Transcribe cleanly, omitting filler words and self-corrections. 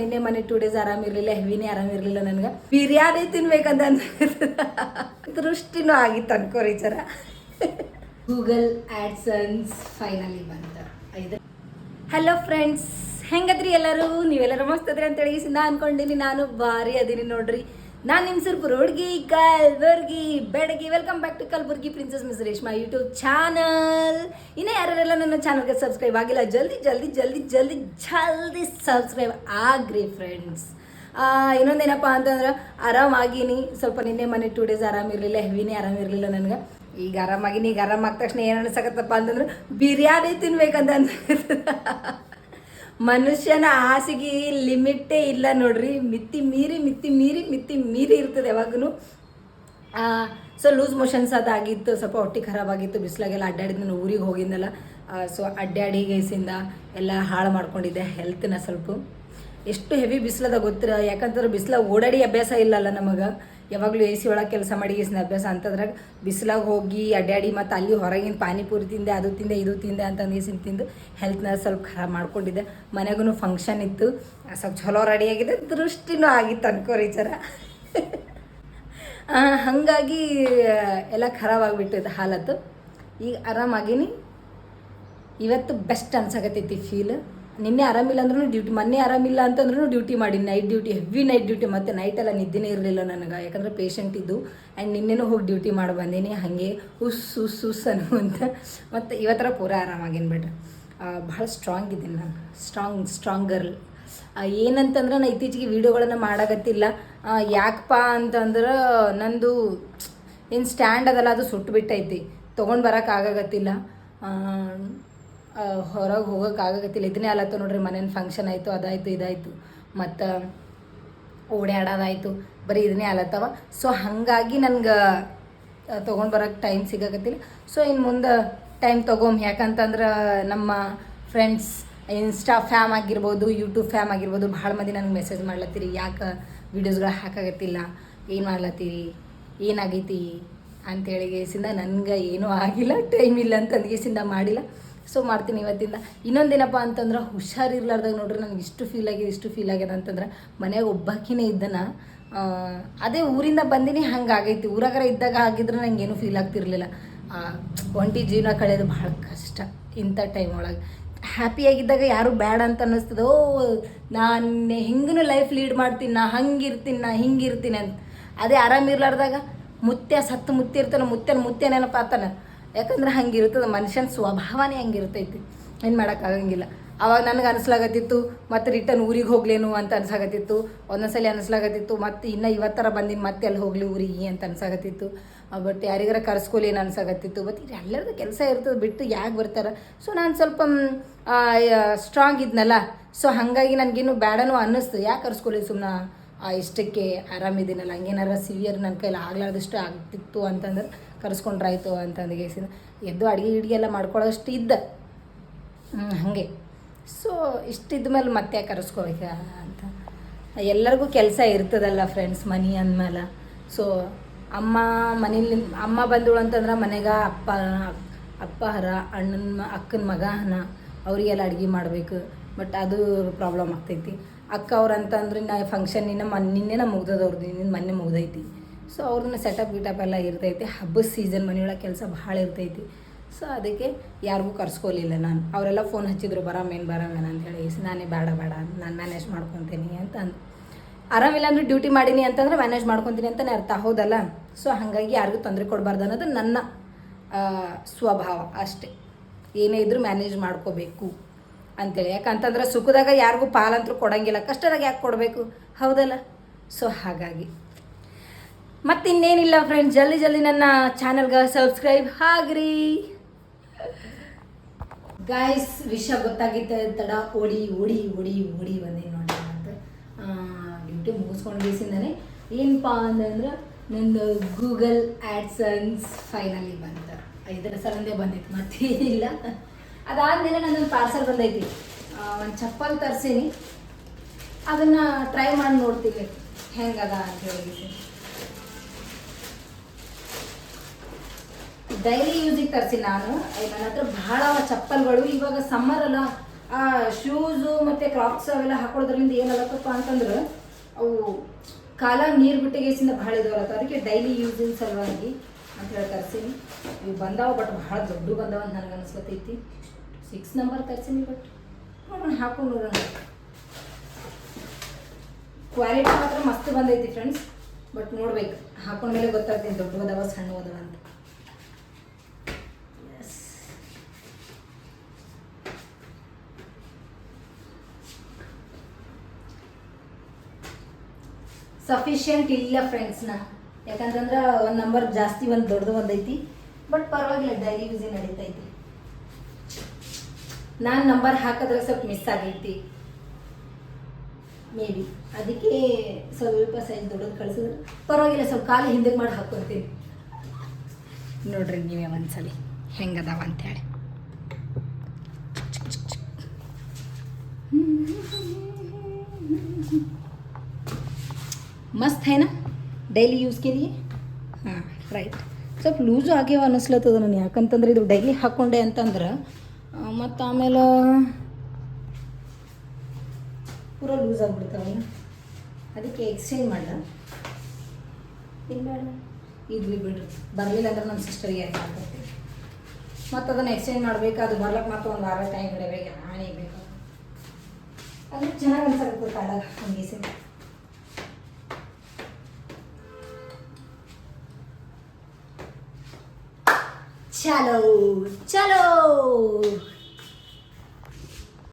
ನಿನ್ನೆ ಮನೆ 2 ಡೇಸ್ ಆರಾಮಿರ್ಲಿಲ್ಲ, ಹೆವಿನೇ ಆರಾಮಿರ್ಲಿಲ್ಲ. ನನಗೆ ಬಿರಿಯಾನಿ ತಿನ್ಬೇಕಂತ ದೃಷ್ಟಿನೂ ಆಗಿತ್ತು ಅನ್ಕೋರಿ ಜರ. ಗೂಗಲ್ ಆಡ್ಸನ್ಸ್ ಫೈನಲಿ ಬಂತ. ಹಲೋ ಫ್ರೆಂಡ್ಸ್, ಹೆಂಗದ್ರಿ ಎಲ್ಲರೂ? ನೀವೆಲ್ಲರೂ ಮಸ್ತ್ ಅದ್ರಿ ಅಂತೇಳಿ ನಾ ಅನ್ಕೊಂಡಿನಿ. ನಾನು ಭಾರಿ ಅದೀನಿ ನೋಡ್ರಿ. ನಾನು ನಿಮ್ಮ ಸುರ್ಪುರ ಹುಡುಗಿ ಕಲ್ಬುರ್ಗಿ ಬೆಡಗಿ. Welcome back to Kalburgi princess miss Reshma YouTube channel. ಇನ್ನೂ ಯಾರೆಲ್ಲ ನನ್ನ ಚಾನಲ್ಗೆ ಸಬ್ಸ್ಕ್ರೈಬ್ ಆಗಿಲ್ಲ, ಜಲ್ದಿ ಜಲ್ದಿ ಜಲ್ದಿ ಜಲ್ದಿ ಜಲ್ದಿ ಸಬ್ಸ್ಕ್ರೈಬ್ ಆಗ್ರಿ ಫ್ರೆಂಡ್ಸ್. ಇನ್ನೊಂದೇನಪ್ಪ ಅಂತಂದ್ರೆ ಆರಾಮಾಗಿನಿ. ಸ್ವಲ್ಪ ನಿನ್ನೆ ಮನೆ 2 ಡೇಸ್ ಆರಾಮಿರಲಿಲ್ಲ, ಹೆವಿನೇ ಆರಾಮಿರಲಿಲ್ಲ ನನಗೆ. ಈಗ ಆರಾಮಾಗಿನಿ. ಈಗ ಆರಾಮಾದ ತಕ್ಷಣ ಏನು ಅನ್ಸಕತ್ತಪ್ಪ ಅಂತಂದ್ರೆ ಬಿರಿಯಾನಿ ತಿನ್ಬೇಕಂತ ಮನುಷ್ಯನ ಆಸೆಗೆ ಲಿಮಿಟೇ ಇಲ್ಲ ನೋಡ್ರಿ. ಮಿತಿ ಮೀರಿ ಇರ್ತದೆ ಯಾವಾಗೂ. ಸೊ ಲೂಸ್ ಮೋಷನ್ಸ್ ಅದಾಗಿತ್ತು, ಸ್ವಲ್ಪ ಹೊಟ್ಟೆ ಖರಾಬಾಗಿತ್ತು. ಬಿಸಿಲಾಗೆಲ್ಲ ಅಡ್ಡಾಡಿದ್ದು, ನಾನು ಊರಿಗೆ ಹೋಗಿದ್ದಲ್ಲ. ಸೊ ಅಡ್ಡಾಡಿಗೆಸಿಂದ ಎಲ್ಲ ಹಾಳು ಮಾಡ್ಕೊಂಡಿದ್ದೆ ಹೆಲ್ತ್ನ ಸ್ವಲ್ಪ. ಎಷ್ಟು ಹೆವಿ ಬಿಸಿಲದ ಗೊತ್ತಿರ, ಯಾಕಂತಂದ್ರೆ ಬಿಸಿಲಾಗ ಓಡಾಡಿ ಅಭ್ಯಾಸ ಇಲ್ಲಲ್ಲ ನಮಗೆ. ಯಾವಾಗಲೂ ಎ ಸಿ ಒಳಗೆ ಕೆಲಸ ಮಾಡಿ ಅಭ್ಯಾಸ. ಅಂತದ್ರಾಗ ಬಿಸಿಲಾಗ ಹೋಗಿ ಅಡ್ಡಾಡಿ ಮತ್ತು ಅಲ್ಲಿ ಹೊರಗಿನ ಪಾನಿಪುರಿ ತಿಂದೆ, ಅದು ತಿಂದೆ ಇದು ತಿಂದೆ ಅಂತಂದು ತಿಂದು ಹೆಲ್ತ್ನ ಸ್ವಲ್ಪ ಖರಾಬ್ ಮಾಡ್ಕೊಂಡಿದ್ದೆ. ಮನೆಗೂ ಫಂಕ್ಷನ್ ಇತ್ತು, ಸ್ವಲ್ಪ ಚಲೋ ರೆಡಿಯಾಗಿದೆ, ದೃಷ್ಟಿನೂ ಆಗಿತ್ತು ಅನ್ಕೋರಿ ಜರ. ಹಾಗಾಗಿ ಎಲ್ಲ ಖರಾಬ್ ಆಗಿಬಿಟ್ಟಿದೆ ಹಾಲತ್ತು. ಈಗ ಆರಾಮಾಗೀನಿ. ಇವತ್ತು ಬೆಸ್ಟ್ ಅನ್ಸಕತ್ತೈತಿ ಫೀಲ್. ನಿನ್ನೆ ಆರಾಮಿಲ್ಲ ಅಂದ್ರೂ ಡ್ಯೂಟಿ, ಮೊನ್ನೆ ಆರಾಮಿಲ್ಲ ಅಂತಂದ್ರೂ ಡ್ಯೂಟಿ ಮಾಡಿ, night duty, heavy night duty. ಮತ್ತು ನೈಟೆಲ್ಲ ನಿದ್ದೆನೇ ಇರಲಿಲ್ಲ ನನಗೆ, ಯಾಕಂದರೆ ಪೇಷಂಟ್ ಇದ್ದು. ಆ್ಯಂಡ್ ನಿನ್ನೆನೂ ಹೋಗಿ ಡ್ಯೂಟಿ ಮಾಡಿ ಬಂದೀನಿ. ಹಾಗೆ ಉಸ್ ಅನ್ನುವಂತ. ಮತ್ತು ಇವತ್ತರ ಪೂರ ಆರಾಮಾಗೇನು ಬಿಡ್ರಿ. ಭಾಳ ಸ್ಟ್ರಾಂಗ್ ಇದ್ದೀನಿ ನಾನು, ಸ್ಟ್ರಾಂಗ್ ಗರ್ಲ್. ಏನಂತಂದ್ರೆ ನಾನು ಇತ್ತೀಚೆಗೆ ವೀಡಿಯೋಗಳನ್ನು ಮಾಡಾಕತ್ತಿಲ್ಲ. ಯಾಕಪ್ಪ ಅಂತಂದ್ರೆ ನಂದು ಏನು ಸ್ಟ್ಯಾಂಡ್ ಅದಲ್ಲ, ಅದು ಸುಟ್ಟು ಬಿಟ್ಟೈತಿ. ತೊಗೊಂಡು ಬರೋಕ್ಕಾಗತ್ತಿಲ್ಲ, ಹೊರಗೆ ಹೋಗೋಕ್ಕಾಗತ್ತಿಲ್ಲ. ಇದನ್ನೇ ಅಲ್ಲತ್ತ ನೋಡ್ರಿ. ಮನೇನ ಫಂಕ್ಷನ್ ಆಯಿತು, ಅದಾಯಿತು ಇದಾಯಿತು, ಮತ್ತು ಓಡಾಡೋದಾಯಿತು, ಬರೀ ಇದನ್ನೇ ಅಲ್ಲತ್ತವ. ಸೊ ಹಾಗಾಗಿ ನನಗೆ ತೊಗೊಂಡು ಬರೋಕ್ಕೆ ಟೈಮ್ ಸಿಗಕತ್ತಿಲ್ಲ. ಸೊ ಇನ್ನು ಮುಂದೆ ಟೈಮ್ ತೊಗೊಂಬ. ಯಾಕಂತಂದ್ರೆ ನಮ್ಮ ಫ್ರೆಂಡ್ಸ್, ಇನ್ಸ್ಟಾ ಫ್ಯಾಮ್ ಆಗಿರ್ಬೋದು, ಯೂಟ್ಯೂಬ್ ಫ್ಯಾಮ್ ಆಗಿರ್ಬೋದು, ಭಾಳ ಮಂದಿ ನನಗೆ ಮೆಸೇಜ್ ಮಾಡ್ಲತ್ತೀರಿ, ಯಾಕೆ ವೀಡಿಯೋಸ್ಗಳು ಹಾಕಾಗತ್ತಿಲ್ಲ, ಏನು ಮಾಡ್ಲತ್ತೀರಿ, ಏನಾಗೈತಿ ಅಂತೇಳಿಗೆಸಿಂದ. ನನಗೆ ಏನೂ ಆಗಿಲ್ಲ, ಟೈಮ್ ಇಲ್ಲ ಅಂತ ಅಂದ್ಗೆಸಿಂದ ಮಾಡಿಲ್ಲ. ಸೊ ಮಾಡ್ತೀನಿ ಇವತ್ತಿಂದ. ಇನ್ನೊಂದೇನಪ್ಪ ಅಂತಂದ್ರೆ ಹುಷಾರಿರ್ಲಾರ್ದಾಗ ನೋಡ್ರಿ ನನಗೆ ಇಷ್ಟು ಫೀಲ್ ಆಗ್ಯದ ಅಂತಂದ್ರೆ, ಮನೆಯಾಗ ಒಬ್ಬಾಕಿನೇ ಇದ್ದನ. ಅದೇ ಊರಿಂದ ಬಂದಿನಿ, ಹಂಗಾಗೈತಿ. ಊರಾಗರ ಇದ್ದಾಗ ಆಗಿದ್ರೆ ನಂಗೆ ಏನೂ ಫೀಲ್ ಆಗ್ತಿರ್ಲಿಲ್ಲ. ಒಂಟಿ ಜೀವನ ಕಳೆಯೋದು ಭಾಳ ಕಷ್ಟ ಇಂಥ ಟೈಮ್ ಒಳಗೆ. ಹ್ಯಾಪಿಯಾಗಿದ್ದಾಗ ಯಾರು ಬೇಡ ಅಂತ ಅನ್ನಿಸ್ತದೆ. ನಾನು ಹೆಂಗೂ ಲೈಫ್ ಲೀಡ್ ಮಾಡ್ತೀನಿ, ನಾ ಹಿಂಗಿರ್ತೀನಿ ಅಂತ. ಅದೇ ಆರಾಮಿರ್ಲಾರ್ದಾಗ ಸತ್ತು ಮುತ್ತಿರ್ತಾನೆ, ಮುತ್ತೇನೇನಪ್ಪ ಆತನ. ಯಾಕಂದ್ರೆ ಹಂಗಿರ್ತದೆ, ಮನುಷ್ಯನ ಸ್ವಭಾವನೇ ಹಂಗಿರ್ತೈತಿ, ಏನು ಮಾಡೋಕ್ಕಾಗಂಗಿಲ್ಲ. ಅವಾಗ ನನಗೆ ಅನಿಸ್ಲಾಗತ್ತಿತ್ತು ಮತ್ತು ರಿಟರ್ನ್ ಊರಿಗೆ ಹೋಗ್ಲೇನು ಅಂತ ಅನ್ಸಾಗತ್ತಿತ್ತು. ಒಂದೊಂದ್ಸಲ ಅನಿಸ್ಲಾಗತ್ತಿತ್ತು ಮತ್ತು ಇನ್ನು ಇವತ್ತರ ಬಂದಿನ ಮತ್ತೆ ಅಲ್ಲಿ ಹೋಗಲಿ ಊರಿಗೆ ಅಂತ ಅನ್ಸಾಗತ್ತಿತ್ತು. ಬಟ್ ಯಾರಿಗಾರ ಕರ್ಸ್ಕೊಲಿ ಏನು ಅನ್ಸಾಗತ್ತಿತ್ತು. ಬಟ್ ಇದು ಎಲ್ಲರದ್ದು ಕೆಲಸ ಇರ್ತದೆ, ಬಿಟ್ಟು ಯಾಕೆ ಬರ್ತಾರೆ. ಸೊ ನಾನು ಸ್ವಲ್ಪ ಸ್ಟ್ರಾಂಗ್ ಇದ್ನಲ್ಲ. ಸೊ ಹಾಗಾಗಿ ನನಗೇನು ಬೇಡನೂ ಅನ್ನಿಸ್ತು. ಯಾಕೆ ಕರ್ಸ್ಕೊಲಿ, ಸುಮ್ಮನೆ ಇಷ್ಟಕ್ಕೆ ಆರಾಮಿದ್ದೀನಲ್ಲ, ಹಂಗೇನಾರ ಸಿವಿಯರ್ ನನ್ನ ಕೈಲಿ ಆಗ್ಲಾರ್ದಷ್ಟು ಆಗ್ತಿತ್ತು ಅಂತಂದ್ರೆ ಕರೆಸ್ಕೊಂಡ್ರಾಯ್ತು ಅಂತಂದಿಗೆಸಿದ ಎದ್ದು ಅಡುಗೆ ಎಲ್ಲ ಮಾಡ್ಕೊಳ್ಳೋಷ್ಟು ಇದ್ದ. ಹಾಗೆ ಸೊ ಇಷ್ಟಿದ್ದ ಮೇಲೆ ಮತ್ತೆ ಯಾಕೆ ಕರೆಸ್ಕೋಬೇಕ ಅಂತ. ಎಲ್ಲರಿಗೂ ಕೆಲಸ ಇರ್ತದಲ್ಲ ಫ್ರೆಂಡ್ಸ್, ಮನೆ ಅಂದಮೇಲೆ. ಸೊ ಅಮ್ಮ ಬಂದಳು ಅಂತಂದ್ರೆ ಮನೆಗೆ ಅಪ್ಪ ಹರ, ಅಕ್ಕನ ಮಗ ಹನ, ಅವರಿಗೆಲ್ಲ ಅಡುಗೆ ಮಾಡಬೇಕು. ಬಟ್ ಅದು ಪ್ರಾಬ್ಲಮ್ ಆಗ್ತೈತಿ. ಅಕ್ಕ ಅವ್ರು ಅಂತಂದ್ರೆ ನಾ ಫಂಕ್ಷನ್ ನಿನ್ನೆ ಮುಗ್ದದವ್ರದ್ದು, ಇನ್ನಿಂದ ಮೊನ್ನೆ ಮುಗ್ದೈತಿ. ಸೊ ಅವ್ರನ್ನ ಸೆಟಪ್ ಗಿಟಪ್ ಎಲ್ಲ ಇರ್ತೈತಿ. ಹಬ್ಬದ ಸೀಸನ್, ಮನೆಯೊಳಗೆ ಕೆಲಸ ಭಾಳ ಇರ್ತೈತಿ. ಸೊ ಅದಕ್ಕೆ ಯಾರಿಗೂ ಕರ್ಸ್ಕೊಲಿಲ್ಲ ನಾನು. ಅವರೆಲ್ಲ ಫೋನ್ ಹಚ್ಚಿದ್ರು, ಬರಾಮೇನು ಅಂತ ಹೇಳಿ. ನಾನೇ ಬೇಡ ನಾನು ಮ್ಯಾನೇಜ್ ಮಾಡ್ಕೊತೀನಿ ಅಂತ ಅಂದು. ಆರಾಮಿಲ್ಲ ಅಂದ್ರೆ ಡ್ಯೂಟಿ ಮಾಡೀನಿ ಅಂತಂದ್ರೆ ಮ್ಯಾನೇಜ್ ಮಾಡ್ಕೊತೀನಿ ಅಂತಲೇ ಅರ್ಥ, ಹೌದಲ್ಲ. ಸೊ ಹಾಗಾಗಿ ಯಾರಿಗೂ ತೊಂದರೆ ಕೊಡಬಾರ್ದು ಅನ್ನೋದು ನನ್ನ ಸ್ವಭಾವ ಅಷ್ಟೇ. ಏನೇ ಇದ್ರೂ ಮ್ಯಾನೇಜ್ ಮಾಡ್ಕೋಬೇಕು ಅಂತೇಳಿ. ಯಾಕಂತಂದ್ರೆ ಸುಖದಾಗ ಯಾರಿಗೂ ಪಾಲಂತರೂ ಕೊಡೋಂಗಿಲ್ಲ, ಕಷ್ಟದಾಗ ಯಾಕೆ ಕೊಡಬೇಕು, ಹೌದಲ್ಲ. ಸೊ ಹಾಗಾಗಿ ಮತ್ತಿನ್ನೇನಿಲ್ಲ ಫ್ರೆಂಡ್ಸ್, ಜಲ್ದಿ ನನ್ನ ಚಾನಲ್ಗೆ ಸಬ್ಸ್ಕ್ರೈಬ್ ಆಗ್ರಿ ಗಾಯ್ಸ್. ವಿಷಯ ಗೊತ್ತಾಗಿದ್ದ ತಡ ಓಡಿ ಬಂದೇನು ನೋಡಿ ಅಂತ. ಡ್ಯೂಟಿ ಮುಗಿಸ್ಕೊಂಡು ಬೇಸಿಂದಾನೆ ಏನಪ್ಪ ಅಂತಂದ್ರೆ ನಂದು ಗೂಗಲ್ ಆಡ್ಸನ್ಸ್ ಫೈನಲಿ ಬಂತು. 5 ಸಲಂದೇ ಬಂದಿತ್ತು, ಮತ್ತೇನಿಲ್ಲ. ಅದಾದಮೇಲೆ ನನ್ನೊಂದು ಪಾರ್ಸಲ್ ಬಂದೈತಿ. ಒಂದು ಚಪ್ಪಲ್ ತರಿಸೀನಿ, ಅದನ್ನು ಟ್ರೈ ಮಾಡಿ ನೋಡ್ತೀನಿ ಹೆಂಗದ ಅಂತ ಹೇಳಿ. ಡೈಲಿ ಯೂಸಿಗೆ ತರಿಸಿ ನಾನು. ನನ್ನ ಹತ್ರ ಭಾಳ ಚಪ್ಪಲ್ಗಳು. ಇವಾಗ ಸಮ್ಮರ್ ಅಲ್ಲ, ಆ ಶೂಸು ಮತ್ತು ಕ್ರಾಕ್ಸ್ ಅವೆಲ್ಲ ಹಾಕೊಳ್ಳೋದ್ರಿಂದ ಏನಾಗತ್ತಪ್ಪ ಅಂತಂದ್ರೆ ಅವು ಕಾಲ ನೀರು ಬಿಟ್ಟಿಗೆಸಿಂದ ಭಾಳ ಇದಾವಲ್ಲ, ಅದಕ್ಕೆ ಡೈಲಿ ಯೂಸಿನ ಸಲುವಾಗಿ ಅಂತ ಹೇಳಿ ತರ್ಸೀನಿ. ಇವು ಬಂದಾವ, ಬಟ್ ಭಾಳ ದೊಡ್ಡ ಬಂದಾವ ಅಂತ ನನಗೆ ಅನಿಸ್ಲತ್ತೈತಿ. 6 ನಂಬರ್ ತರ್ಸೀನಿ, ಬಟ್ ನೋಡೋಣ ಹಾಕೊಂಡು ನೋಡೋಣ. ಕ್ವಾಲಿಟಿ ಮಾತ್ರ ಮಸ್ತ್ ಬಂದೈತಿ ಫ್ರೆಂಡ್ಸ್, ಬಟ್ ನೋಡ್ಬೇಕು ಹಾಕೊಂಡ್ಮೇಲೆ ಗೊತ್ತಾಗ್ತೀನಿ ದೊಡ್ಡ ಅದಾವ ಸಣ್ಣ ಅದಾವ ಅಂತ. ಸಫಿಷಿಯಂಟ್ ಇಲ್ಲ ಫ್ರೆಂಡ್ಸ್ನ, ಯಾಕಂತಂದ್ರೆ ಒಂದು ನಂಬರ್ ಜಾಸ್ತಿ ಒಂದು ದೊಡ್ಡದು ಒಂದೈತಿ, ಬಟ್ ಪರವಾಗಿಲ್ಲ ಡೈಲಿ ಯೂಸಿಗೆ ನಡೀತೈತಿ. ನಾನು ನಂಬರ್ ಹಾಕಿದ್ರೆ ಸ್ವಲ್ಪ ಮಿಸ್ ಆಗೈತಿ ಮೇ ಬಿ, ಅದಕ್ಕೆ ಸ್ವಲ್ಪ ಸೈಜ್ ದೊಡ್ಡದು ಕಳಿಸಿದ್ರೆ ಪರವಾಗಿಲ್ಲ, ಸ್ವಲ್ಪ ಕಾಲು ಹಿಂದಕ್ಕೆ ಮಾಡಿ ಹಾಕ್ಕೊತೀನಿ. ನೋಡ್ರಿ ನೀವೇ ಒಂದ್ಸಲಿ ಹೆಂಗದಾವ ಅಂತೇಳಿ. मस्त है ना ಡೈಲಿ ಯೂಸ್ के लिए. ಹಾಂ ರೈಟ್. ಸ್ವಲ್ಪ ಲೂಸು ಆಗ್ಯಾವ ಅನ್ನಿಸ್ಲತ್ತದ ನಾನು, ಯಾಕಂತಂದ್ರೆ ಇದು ಡೈಲಿ ಹಾಕ್ಕೊಂಡೆ ಅಂತಂದ್ರೆ ಮತ್ತು ಆಮೇಲೆ ಪೂರ ಲೂಸ್ ಆಗಿಬಿಡ್ತಾವೆ. ಅದಕ್ಕೆ ಎಕ್ಸ್ಚೇಂಜ್ ಮಾಡ್ದ. ಇಲ್ಲ ಬೇಡ, ಇದ್ವಿ ಬಿಡ್ರಿ, ಬರಲಿಲ್ಲ ಅಂದ್ರೆ ನಮ್ಮ ಸಿಸ್ಟರ್ಗೆ ಯಾಕೆ ಮಾಡ್ಕೊಡ್ತೀವಿ. ಮತ್ತು ಅದನ್ನು ಎಕ್ಸ್ಚೇಂಜ್ ಮಾಡಬೇಕು, ಅದು ಬರ್ಲಕ್ಕೆ ಮತ್ತು ಒಂದು ವಾರ ಟೈಮ್ ಇಡಬೇಕು, ನಾನೇ ಬೇಕು. ಅದು ಚೆನ್ನಾಗಿ ಅನ್ಸಕ್ಕೆ ಕಾಲಾಗ ಹಂಗೆ ಸಿಂಗ್. चलो चलो